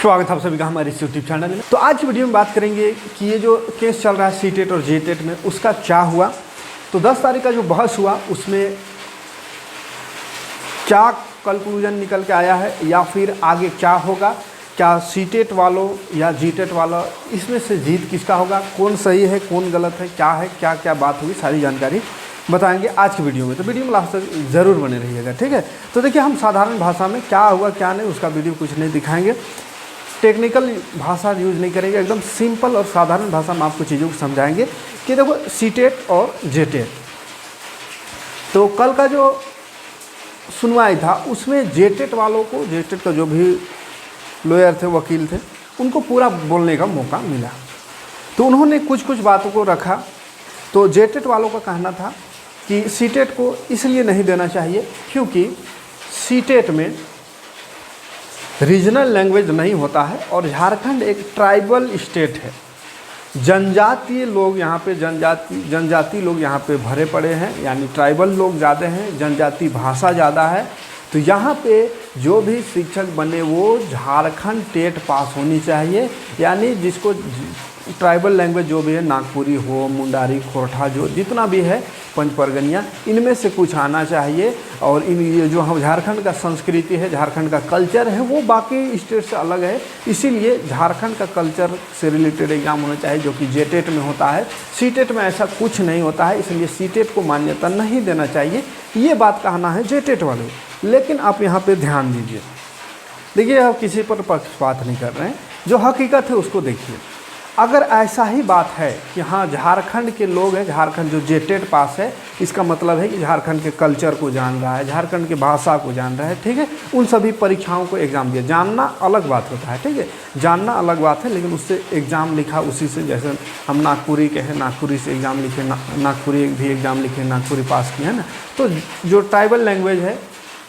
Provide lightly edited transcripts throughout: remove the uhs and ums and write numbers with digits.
स्वागत है आप सभी का हमारे इस यूट्यूब चैनल में। तो आज की वीडियो में बात करेंगे कि ये जो केस चल रहा है सीटेट और जेटेट में, उसका क्या हुआ। तो 10 तारीख का जो बहस हुआ उसमें क्या कंक्लूजन निकल के आया है या फिर आगे क्या होगा, क्या सीटेट वालों या जीटेट वाला, इसमें से जीत किसका होगा, कौन सही है कौन गलत है, क्या क्या बात होगी, सारी जानकारी बताएंगे आज की वीडियो में। तो वीडियो में लास्ट तक ज़रूर बने रहिएगा, ठीक है। तो देखिए, हम साधारण भाषा में क्या हुआ क्या नहीं उसका वीडियो कुछ नहीं दिखाएंगे, टेक्निकल भाषा यूज़ नहीं करेंगे, एकदम सिंपल और साधारण भाषा में आपको चीज़ों को समझाएंगे कि देखो सीटेट और जेटेट। तो कल का जो सुनवाई था उसमें जेटेट वालों को, जेटेट का जो भी लॉयर थे, वकील थे, उनको पूरा बोलने का मौका मिला। तो उन्होंने कुछ बातों को रखा। तो जेटेट वालों का कहना था कि सीटेट को इसलिए नहीं देना चाहिए क्योंकि सीटेट में रीजनल लैंग्वेज नहीं होता है और झारखंड एक ट्राइबल स्टेट है। जनजातीय लोग यहाँ पे, जनजाति लोग यहाँ पे भरे पड़े हैं, यानी ट्राइबल लोग ज़्यादा हैं, जनजाति भाषा ज़्यादा है। तो यहाँ पे जो भी शिक्षक बने वो झारखंड टेट पास होनी चाहिए, यानी जिसको ट्राइबल लैंग्वेज जो भी है, नागपुरी हो, मुंडारी, खोरठा, जो जितना भी है, पंच परगनिया, इनमें से कुछ आना चाहिए। और इन ये जो हम झारखंड का संस्कृति है, झारखंड का कल्चर है, वो बाकी स्टेट से अलग है, इसीलिए झारखंड का कल्चर से रिलेटेड एग्जाम होना चाहिए, जो कि जेटेट में होता है। सीटेट में ऐसा कुछ नहीं होता है, इसलिए सीटेट को मान्यता नहीं देना चाहिए, ये बात कहना है जेटेट वाले। लेकिन आप यहाँ पर ध्यान दीजिए, देखिए, आप किसी पर पक्षपात नहीं कर रहे हैं, जो हकीकत है उसको देखिए। अगर ऐसा ही बात है कि हाँ झारखंड के लोग हैं, झारखंड जो जेटेट पास है, इसका मतलब है कि झारखंड के कल्चर को जान रहा है, झारखंड की भाषा को जान रहा है, ठीक है, उन सभी परीक्षाओं को एग्ज़ाम दिया। जानना अलग बात होता है, ठीक है, जानना अलग बात है, लेकिन उससे एग्ज़ाम लिखा उसी से, जैसे हम नागपुरी के हैं, नागपुरी से एग्ज़ाम लिखे, नागपुरी भी एग्ज़ाम लिखे, नागपुरी पास किया है ना। तो जो ट्राइबल लैंग्वेज है,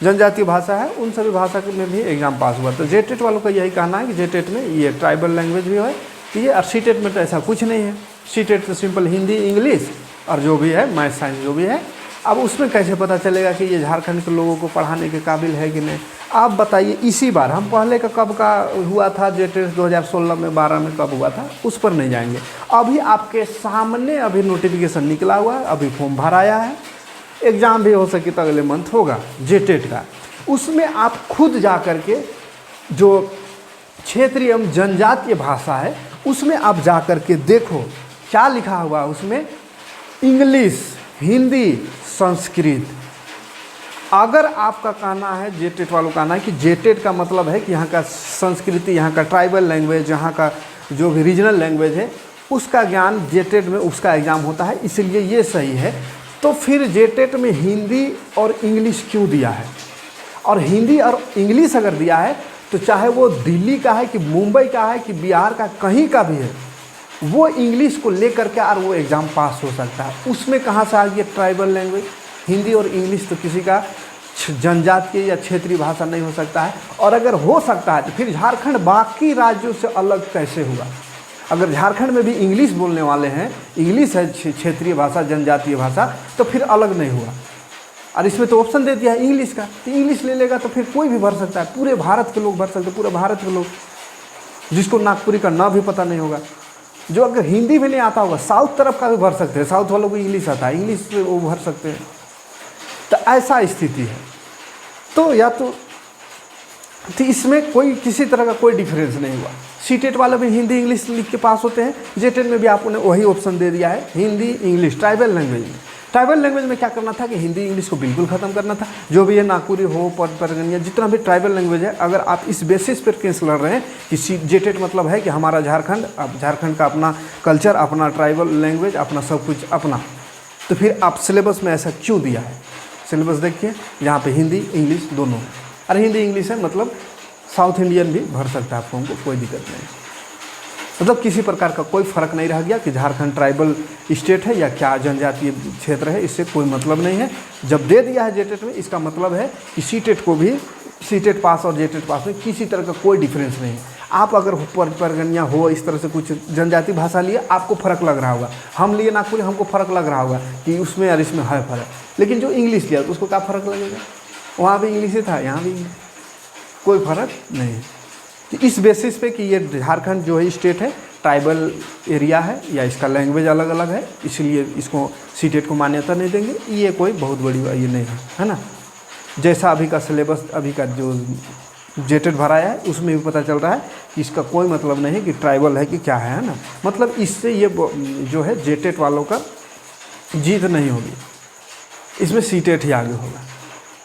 जनजातीय भाषा है, उन सभी भाषा में भी एग्ज़ाम पास हुआ। तो जेटेट वालों का यही कहना है कि जेटेट में ये ट्राइबल लैंग्वेज भी है, ये। और सीटेट में तो ऐसा कुछ नहीं है। सीटेट तो सिंपल हिंदी, इंग्लिश और जो भी है मैथ साइंस जो भी है। अब उसमें कैसे पता चलेगा कि ये झारखंड के लोगों को पढ़ाने के काबिल है कि नहीं, आप बताइए। इसी बार हम पहले का कब का हुआ था, जेटेट 2016 में 12 में कब हुआ था, उस पर नहीं जाएंगे। अभी आपके सामने अभी नोटिफिकेशन निकला हुआ है, अभी फॉर्म भराया है, एग्ज़ाम भी हो सके तो अगले मंथ होगा जेटेट का। उसमें आप खुद जा कर के जो क्षेत्रीय एवं जनजातीय भाषा है उसमें आप जा कर के देखो क्या लिखा हुआ है उसमें, इंग्लिश, हिंदी, संस्कृत। अगर आपका कहना है, जेटेट वालों का कहना है कि जेटेट का मतलब है कि यहाँ का संस्कृति, यहाँ का ट्राइबल लैंग्वेज, यहाँ का जो भी रीजनल लैंग्वेज है उसका ज्ञान जेटेट में उसका एग्ज़ाम होता है, इसलिए ये सही है। तो फिर जेटेट में हिंदी और इंग्लिश क्यों दिया है? और हिंदी और इंग्लिश अगर दिया है तो चाहे वो दिल्ली का है कि मुंबई का है कि बिहार का, कहीं का भी है, वो इंग्लिश को लेकर के और वो एग्ज़ाम पास हो सकता है। उसमें कहाँ से आ गया ट्राइबल लैंग्वेज? हिंदी और इंग्लिश तो किसी का जनजातीय या क्षेत्रीय भाषा नहीं हो सकता है। और अगर हो सकता है तो फिर झारखंड बाकी राज्यों से अलग कैसे हुआ? अगर झारखंड में भी इंग्लिश बोलने वाले हैं, इंग्लिश है क्षेत्रीय भाषा, जनजातीय भाषा, तो फिर अलग नहीं हुआ। और इसमें तो ऑप्शन दे दिया है इंग्लिश का, तो इंग्लिश ले लेगा तो फिर कोई भी भर सकता है, पूरे भारत के लोग भर सकते हैं, पूरे भारत के लोग, जिसको नागपुरी का ना भी पता नहीं होगा, जो अगर हिंदी भी नहीं आता होगा, साउथ तरफ का भी भर सकते हैं, साउथ वालों को इंग्लिश आता है, इंग्लिश से वो भर सकते हैं। तो ऐसा स्थिति है। तो या तो इसमें कोई किसी तरह का कोई डिफरेंस नहीं हुआ। सीटेट वाले भी हिंदी इंग्लिश लिख के पास होते हैं, जेटेट में भी आपने वही ऑप्शन दे दिया है, हिंदी इंग्लिश। ट्राइबल लैंग्वेज में, ट्राइबल लैंग्वेज में क्या करना था कि हिंदी इंग्लिश को बिल्कुल ख़त्म करना था। जो भी है, नागपुरी हो, परगनिया, जितना भी ट्राइबल लैंग्वेज है, अगर आप इस बेसिस पर केस लड़ रहे हैं कि जेटेट मतलब है कि हमारा झारखंड, अब झारखंड का अपना कल्चर, अपना ट्राइबल लैंग्वेज, अपना सब कुछ अपना, तो फिर आप सिलेबस में ऐसा क्यों दिया है? सिलेबस देखिए, यहाँ पे हिंदी इंग्लिश दोनों है। अरे हिंदी इंग्लिश है मतलब साउथ इंडियन भी भर सकता है, आपको हमको कोई दिक्कत नहीं, मतलब किसी प्रकार का कोई फ़र्क नहीं रह गया कि झारखंड ट्राइबल स्टेट है या क्या जनजातीय क्षेत्र है, इससे कोई मतलब नहीं है। जब दे दिया है जेटेट में, इसका मतलब है कि सीटेट को भी, सीटेट पास और जेटेट पास में किसी तरह का कोई डिफरेंस नहीं है। आप अगर परगनिया हो, इस तरह से कुछ जनजातीय भाषा लिए, आपको फ़र्क लग रहा होगा। हम लिए नागपुरी, हमको फ़र्क लग रहा होगा कि उसमें और इसमें है फ़र्क। लेकिन जो इंग्लिश लिया तो उसको क्या फ़र्क लगेगा? वहाँ भी इंग्लिश ही था, यहाँ भी इंग्लिश, कोई फ़र्क नहीं। तो इस बेसिस पे कि ये झारखंड जो है स्टेट है, ट्राइबल एरिया है या इसका लैंग्वेज अलग अलग है, इसलिए इसको सीटेट को मान्यता नहीं देंगे, ये कोई बहुत बड़ी ये नहीं है ना। जैसा अभी का सिलेबस, अभी का जो जेटेट भराया है उसमें भी पता चल रहा है कि इसका कोई मतलब नहीं है कि ट्राइबल है कि क्या है ना। मतलब इससे ये जो है जेटेट वालों का जीत नहीं होगी, इसमें सीटेट ही आगे होगा,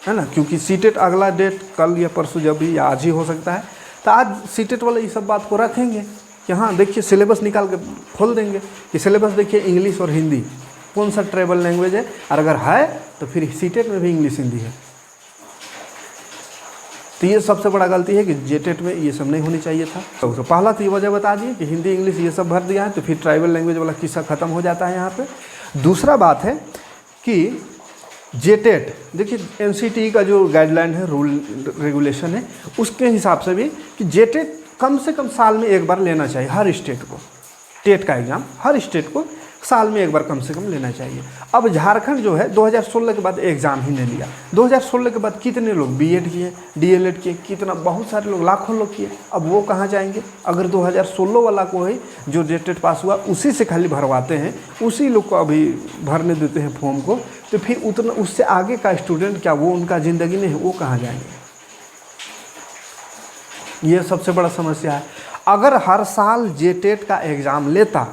है ना। क्योंकि सीटेट अगला डेट कल या परसों जब भी या आज ही हो सकता है, तो आज सीटेट वाले ये सब बात को रखेंगे कि हाँ देखिए सिलेबस निकाल के खोल देंगे कि सिलेबस देखिए इंग्लिश और हिंदी कौन सा ट्राइबल लैंग्वेज है, और अगर है तो फिर सीटेट में भी इंग्लिश हिंदी है। तो ये सबसे बड़ा गलती है कि जेटेट में ये सब नहीं होनी चाहिए था। तो पहला तो ये वजह बता दिए कि हिंदी इंग्लिश ये सब भर दिया है, तो फिर ट्राइबल लैंग्वेज वाला किस्सा ख़त्म हो जाता है यहाँ पे। दूसरा बात है कि जेटेट, देखिए एनसीटी का जो गाइडलाइन है, रूल रेगुलेशन है, उसके हिसाब से भी कि जेटेट कम से कम साल में एक बार लेना चाहिए हर स्टेट को। टेट का एग्ज़ाम हर स्टेट को साल में एक बार कम से कम लेना चाहिए। अब झारखंड जो है 2016 के बाद एग्ज़ाम ही नहीं लिया। 2016 के बाद कितने लोग बीएड किए, डीएलएड किए, कितना बहुत सारे लोग, लाखों लोग किए। अब वो कहाँ जाएंगे? अगर 2016 वाला को ही जो जेटेट पास हुआ उसी से खाली भरवाते हैं, उसी लोग को अभी भरने देते हैं फॉर्म को, तो फिर उतना उससे आगे का स्टूडेंट क्या वो उनका ज़िंदगी नहीं है, वो कहाँ जाएंगे? ये सबसे बड़ा समस्या है। अगर हर साल जेटेट का एग्ज़ाम लेता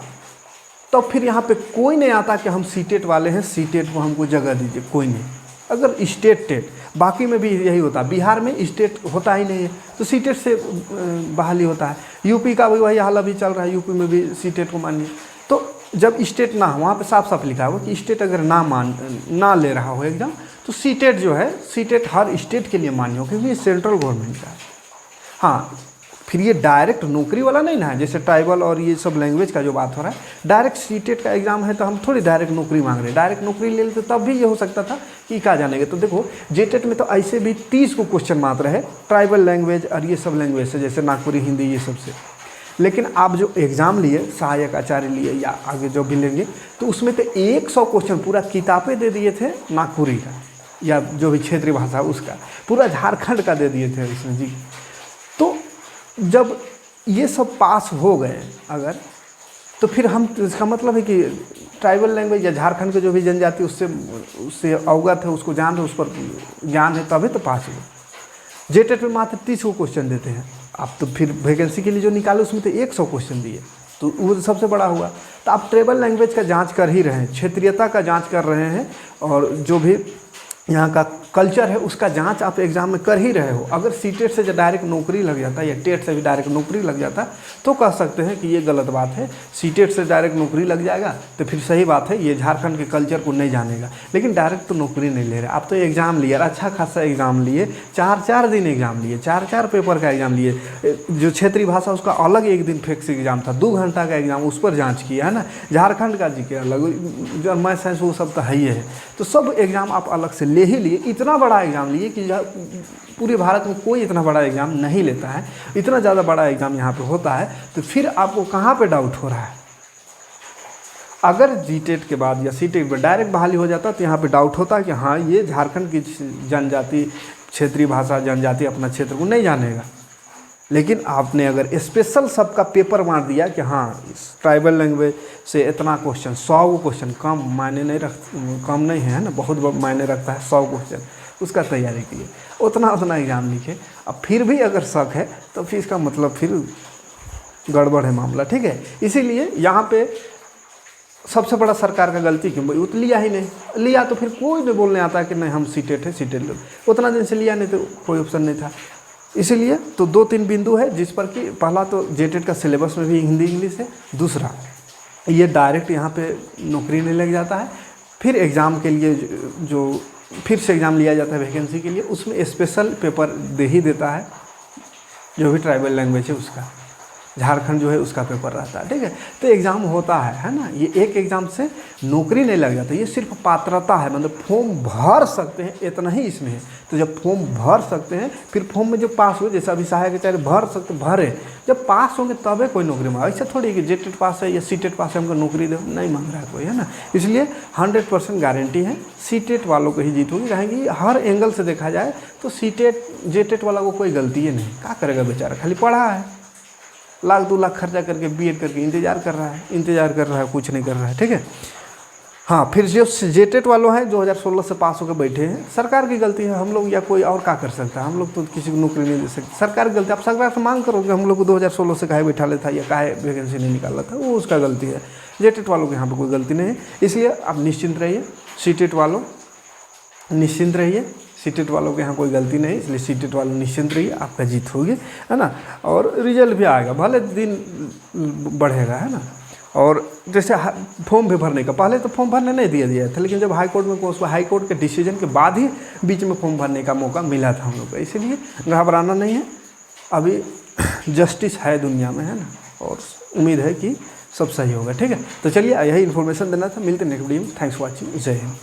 तो फिर यहाँ पे कोई नहीं आता कि हम सीटेट वाले हैं, सीटेट को हमको जगह दीजिए, कोई नहीं। अगर स्टेट टेट, बाकी में भी यही होता है, बिहार में स्टेट होता ही नहीं है तो सीटेट से बहाली होता है। यूपी का भी वही हाल अभी चल रहा है, यूपी में भी सीटेट को मानिए। तो जब स्टेट ना हो, वहाँ पे साफ साफ लिखा हुआ कि स्टेट अगर ना ले रहा हो एग्ज़ाम, तो सीटेट जो है, सीटेट हर स्टेट के लिए मान्य हो, क्योंकि ये सेंट्रल गवर्नमेंट का है। हाँ, फिर ये डायरेक्ट नौकरी वाला नहीं ना है, जैसे ट्राइबल और ये सब लैंग्वेज का जो बात हो रहा है, डायरेक्ट सीटेट का एग्ज़ाम है तो हम थोड़ी डायरेक्ट नौकरी मांग रहे हैं। डायरेक्ट नौकरी ले लेते तब भी ये हो सकता था कि कहाँ जानेंगे। तो देखो जेटेट में तो ऐसे भी 30 को क्वेश्चन मात्र है ट्राइबल लैंग्वेज और ये सब लैंग्वेज से, जैसे नागपुरी हिंदी ये सब से। लेकिन आप जो एग्ज़ाम लिए, सहायक आचार्य लिए या आगे जो भी लेंगे, तो उसमें तो 100 क्वेश्चन पूरा किताबें दे दिए थे नागपुरी का या जो भी क्षेत्रीय भाषा उसका, पूरा झारखंड का दे दिए थे उसमें जी। तो जब ये सब पास हो गए अगर, तो फिर हम, इसका मतलब है कि ट्राइबल लैंग्वेज या झारखंड के जो भी जनजाति उससे अवगत है, उसको जान है, उस पर ज्ञान है, तभी तो पास हुआ। जेटेट में मात्र 30 को क्वेश्चन देते हैं आप, तो फिर वैकेंसी के लिए जो निकाले उसमें तो 100 क्वेश्चन दिए, तो वो सबसे बड़ा हुआ। तो आप ट्राइबल लैंग्वेज का जाँच कर ही रहे हैं, क्षेत्रीयता का जाँच कर रहे हैं, और जो भी यहाँ का कल्चर है उसका जांच आप एग्ज़ाम में कर ही रहे हो। अगर सीटेट से डायरेक्ट नौकरी लग जाता या टेट से भी डायरेक्ट नौकरी लग जाता तो कह सकते हैं कि ये गलत बात है। सीटेट से डायरेक्ट नौकरी लग जाएगा तो फिर सही बात है, ये झारखंड के कल्चर को नहीं जानेगा। लेकिन डायरेक्ट तो नौकरी नहीं ले रहे, आप तो एग्ज़ाम लिए, अच्छा खासा एग्ज़ाम लिए, 4-4 दिन एग्ज़ाम लिए, 4-4 पेपर का एग्ज़ाम लिए। जो क्षेत्रीय भाषा उसका अलग एक दिन फिक्स एग्ज़ाम था, 2 घंटा का एग्ज़ाम, उस पर जाँच किया है ना। झारखंड का जीके अलग, जो मैथ साइंस वो सब तो है ही है। तो सब एग्ज़ाम आप अलग से ले ही लिए, इतना बड़ा एग्ज़ाम लिए कि पूरे भारत में कोई इतना बड़ा एग्ज़ाम नहीं लेता है, इतना ज़्यादा बड़ा एग्ज़ाम यहाँ पे होता है। तो फिर आपको कहाँ पे डाउट हो रहा है? अगर जीटेट के बाद या सीटेट में डायरेक्ट बहाली हो जाता तो यहाँ पे डाउट होता कि हाँ ये झारखंड की जनजाति, क्षेत्रीय भाषा जनजाति अपना क्षेत्र को नहीं जानेगा। लेकिन आपने अगर स्पेशल सबका पेपर मार दिया कि हाँ ट्राइबल लैंग्वेज से इतना क्वेश्चन, 100 क्वेश्चन, कम मायने नहीं कम नहीं है ना, बहुत मायने रखता है 100 क्वेश्चन, उसका तैयारी कीजिए, उतना एग्ज़ाम लिखे। अब फिर भी अगर शक है तो फिर इसका मतलब फिर गड़बड़ है मामला, ठीक है। इसीलिए यहाँ पे सबसे बड़ा सरकार का गलती क्यों, भाई तो लिया ही नहीं, लिया तो फिर कोई नहीं बोलने आता कि नहीं हम सीटेट है, सीटेट लो, उतना दिन से लिया नहीं तो कोई ऑप्शन नहीं था। इसीलिए तो 2-3 बिंदु है जिस पर कि पहला तो जेटेट का सिलेबस में भी हिंदी इंग्लिश है, दूसरा ये डायरेक्ट यहाँ पे नौकरी नहीं लग जाता है, फिर एग्ज़ाम के लिए जो फिर से एग्ज़ाम लिया जाता है वैकेंसी के लिए, उसमें स्पेशल पेपर दे ही देता है जो भी ट्राइबल लैंग्वेज है उसका। झारखंड जो है उसका पेपर रहता है, ठीक है। तो एग्ज़ाम होता है ना, ये एक एग्ज़ाम से नौकरी नहीं लग जाता, ये सिर्फ पात्रता है, मतलब फॉर्म भर सकते हैं इतना ही इसमें है। तो जब फॉर्म भर सकते हैं, फिर फॉर्म में जो पास हुए, जैसे अभी सहायक आचार्य भर सकते, भरे, जब पास होंगे तबे कोई नौकरी मांगे। ऐसा थोड़ी कि जेटेट पास है या सीटेट पास है हमको नौकरी दे, नहीं मांग रहा है कोई, है ना। इसलिए 100% गारंटी है सीटेट वालों को ही जीत होगी, रहेंगी। हर एंगल से देखा जाए तो सीटेट जेटेट वाला को कोई गलती ही नहीं, क्या करेगा बेचारा, खाली पढ़ा है, लाख 2 लाख खर्चा करके बीएड करके इंतज़ार कर रहा है, कुछ नहीं कर रहा है, ठीक है। हाँ, फिर जो जेटेट वालों हैं 2016 से पास होकर बैठे हैं, सरकार की गलती है, हम लोग या कोई और क्या कर सकता है, हम लोग तो किसी को नौकरी नहीं दे सकते, सरकार की गलती। आप सरकार से मांग करोगे हम लोग को 2016 से काहे बैठा लेता या काहे वैकेंसी नहीं निकाला था, वो उसका गलती है। जेटेट वालों के यहाँ पर कोई गलती नहीं है, इसलिए आप निश्चिंत रहिए। सीटेट वालों निश्चिंत रहिए, सीटेट वालों के यहाँ कोई गलती नहीं, इसलिए सीटेट वालों निश्चिंत रहिए, आपका जीत होगी, है ना। और रिजल्ट भी आएगा, भले दिन बढ़ेगा, है ना। और जैसे फॉर्म भी भरने का, पहले तो फॉर्म भरने नहीं दिया था, लेकिन जब हाई कोर्ट में उसको हाई कोर्ट के डिसीजन के बाद ही बीच में फॉर्म भरने का मौका मिला था हम लोग को, इसीलिए घबराना नहीं है। अभी जस्टिस है दुनिया में, है ना, और उम्मीद है कि सब सही होगा, ठीक है। तो चलिए यही इन्फॉर्मेशन देना था, मिलते हैं नेक्स्ट वीडियो में। थैंक्स फॉर वॉचिंग, जय हिंद।